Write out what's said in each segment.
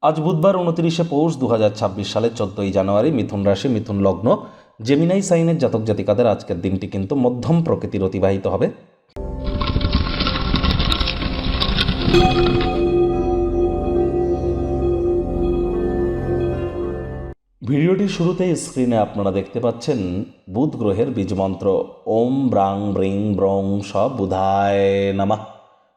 আজ বুধবার 29শে পৌষ 2026 সালের 14ই জানুয়ারি। মিথুন রাশি, মিথুন লগ্ন, জেমিনাই সাইনের জাতক জাতিকাদের আজকের দিনটি কিন্তু মধ্যম প্রকৃতির অতিবাহিত হবে। ভিডিওটির শুরুতেই স্ক্রিনে আপনারা দেখতে পাচ্ছেন বুধ গ্রহের বীজমন্ত্র ওম ব্রাং ব্রিং ব্রং স বুধায় নামা।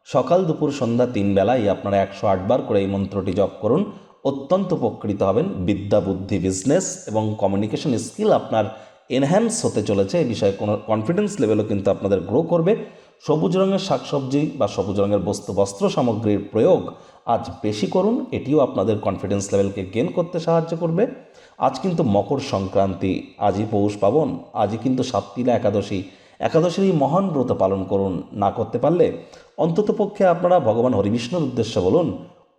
সকাল দুপুর সন্ধ্যা 3 বেলায় আপনারা 108 বার করে এই মন্ত্রটি জপ করুন। অত্যন্ত উপকৃত হবেন। বিদ্যা, বুদ্ধি, বিজনেস এবং কমিউনিকেশন স্কিল আপনার এনহ্যান্স হতে চলেছে। এই বিষয়ে কোনো কনফিডেন্স লেভেলও কিন্তু আপনাদের গ্রো করবে। সবুজ রঙের শাকসবজি বা সবুজ রঙের বস্ত্র সামগ্রীর প্রয়োগ আজ বেশি করুন। এটিও আপনাদের কনফিডেন্স লেভেলকে গেন করতে সাহায্য করবে। আজ কিন্তু মকর সংক্রান্তি, আজই পৌষ পাবন, আজই কিন্তু সাতটিলা একাদশী। একাদশীর এই মহান ব্রত পালন করুন। না করতে পারলে অন্ততপক্ষে আপনারা ভগবান হরিবিষ্ণুর উদ্দেশ্যে বলুন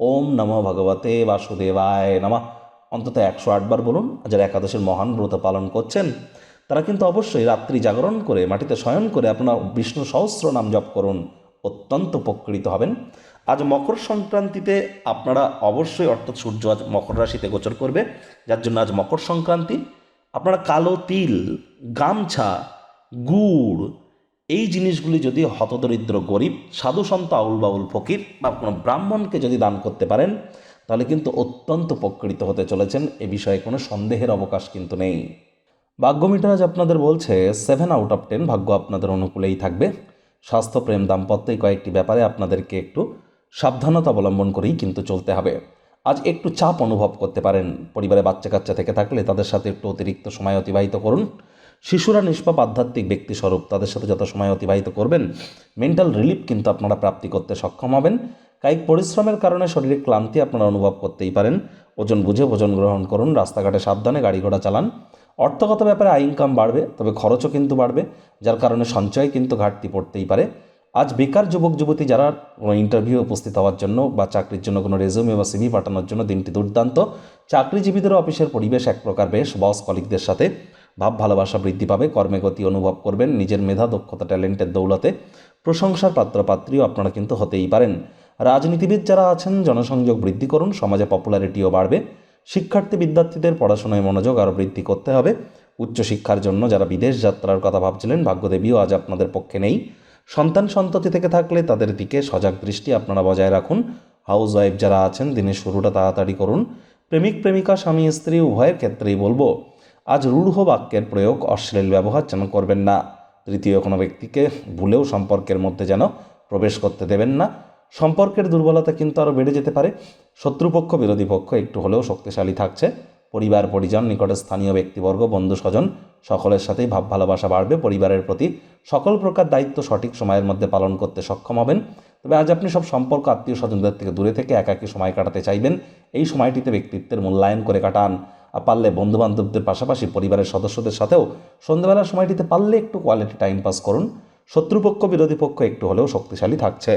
ওম নমো ভগবতে বাসুদেবায় নমঃ। অন্তত 108 বার বলুন। যারা একাদশীর মহান ব্রত পালন করছেন তারা কিন্তু অবশ্যই রাত্রি জাগরণ করে মাটিতে শয়ন করে আপনার বিষ্ণু সহস্র নাম জপ করুন। অত্যন্ত উপকৃত হবেন। আজ মকর সংক্রান্তিতে আপনারা অবশ্যই, অর্থাৎ সূর্য আজ মকর রাশিতে গোচর করবে, যার জন্য আজ মকর সংক্রান্তি। আপনারা কালো তিল, গামছা, গুড় এই জিনিসগুলি যদি হতদরিদ্র গরিব, সাধু সন্ত, আউল বাউল ফকির বা কোনো ব্রাহ্মণকে যদি দান করতে পারেন তাহলে কিন্তু অত্যন্ত উপকৃত হতে চলেছেন। এ বিষয়ে কোনো সন্দেহের অবকাশ কিন্তু নেই। ভাগ্য মিটার আজ আপনাদের বলছে 7 আউট অফ 10 ভাগ্য আপনাদের অনুকূলেই থাকবে। স্বাস্থ্য, প্রেম, দাম্পত্য এই কয়েকটি ব্যাপারে আপনাদেরকে একটু সাবধানতা অবলম্বন করেই কিন্তু চলতে হবে। আজ একটু চাপ অনুভব করতে পারেন। পরিবারে বাচ্চা কাচ্চা থেকে থাকলে তাদের সাথে একটু অতিরিক্ত সময় অতিবাহিত করুন। শিশুরা নিষ্পাপ আধ্যাত্মিক ব্যক্তিস্বরূপ, তাদের সাথে যত সময় অতিবাহিত করবেন মেন্টাল রিলিফ কিন্তু আপনারা প্রাপ্তি করতে সক্ষম হবেন। কায়িক পরিশ্রমের কারণে শরীরে ক্লান্তি আপনারা অনুভব করতেই পারেন। ওজন বুঝে ভোজন গ্রহণ করুন। রাস্তাঘাটে সাবধানে গাড়ি ঘোড়া চালান। অর্থগত ব্যাপারে আয় ইনকাম বাড়বে, তবে খরচও কিন্তু বাড়বে, যার কারণে সঞ্চয় কিন্তু ঘাটতি পড়তেই পারে। আজ বেকার যুবক যুবতী যারা কোনো ইন্টারভিউ উপস্থিত হওয়ার জন্য বা চাকরির জন্য কোনো রেজুমে বা সিভি পাঠানোর জন্য দিনটি দুর্দান্ত। চাকরিজীবীদেরও অফিসের পরিবেশ এক প্রকার বেশ। বস কলিগদের সাথে ভাব ভালোবাসা বৃদ্ধি পাবে। কর্মে গতি অনুভব করবেন। নিজের মেধা, দক্ষতা, ট্যালেন্টের দৌলতে প্রশংসার পাত্রপাত্রীও আপনারা কিন্তু হতেই পারেন। রাজনীতিবিদ যারা আছেন জনসংযোগ বৃদ্ধি করুন। সমাজে পপুলারিটিও বাড়বে। শিক্ষার্থী বিদ্যার্থীদের পড়াশোনায় মনোযোগ আরও বৃদ্ধি করতে হবে। উচ্চশিক্ষার জন্য যারা বিদেশ যাত্রার কথা ভাবছিলেন ভাগ্যদেবীও আজ আপনাদের পক্ষে নেই। সন্তান সন্ততি থেকে থাকলে তাদের দিকে সজাগ দৃষ্টি আপনারা বজায় রাখুন। হাউস ওয়াইফ যারা আছেন দিনের শুরুটা তাড়াতাড়ি করুন। প্রেমিক প্রেমিকা, স্বামী স্ত্রী উভয়ের ক্ষেত্রেই বলবো আজ রূঢ় বাক্যের প্রয়োগ, অশ্লীল ব্যবহার যেন করবেন না। তৃতীয় কোনো ব্যক্তিকে ভুলেও সম্পর্কের মধ্যে যেন প্রবেশ করতে দেবেন না। সম্পর্কের দুর্বলতা কিন্তু আরও বেড়ে যেতে পারে। শত্রুপক্ষ, বিরোধী পক্ষ একটু হলেও শক্তিশালী থাকছে। পরিবার পরিজন, নিকটের স্থানীয় ব্যক্তিবর্গ, বন্ধু স্বজন সকলের সাথেই ভাব ভালোবাসা বাড়বে। পরিবারের প্রতি সকল প্রকার দায়িত্ব সঠিক সময়ের মধ্যে পালন করতে সক্ষম হবেন। তবে আজ আপনি সব সম্পর্ক, আত্মীয় স্বজনদের থেকে দূরে থেকে একাকী সময় কাটাতে চাইবেন। এই সময়টিতে ব্যক্তিত্বের মূল্যায়ন করে কাটান। পারলে বন্ধুবান্ধবদের পাশাপাশি পরিবারের সদস্যদের সাথেও সন্ধ্যাবেলার সময়টিতে পারলে একটু কোয়ালিটি টাইম পাস করুন। শত্রুপক্ষ, বিরোধী পক্ষ একটু হলেও শক্তিশালী থাকছে।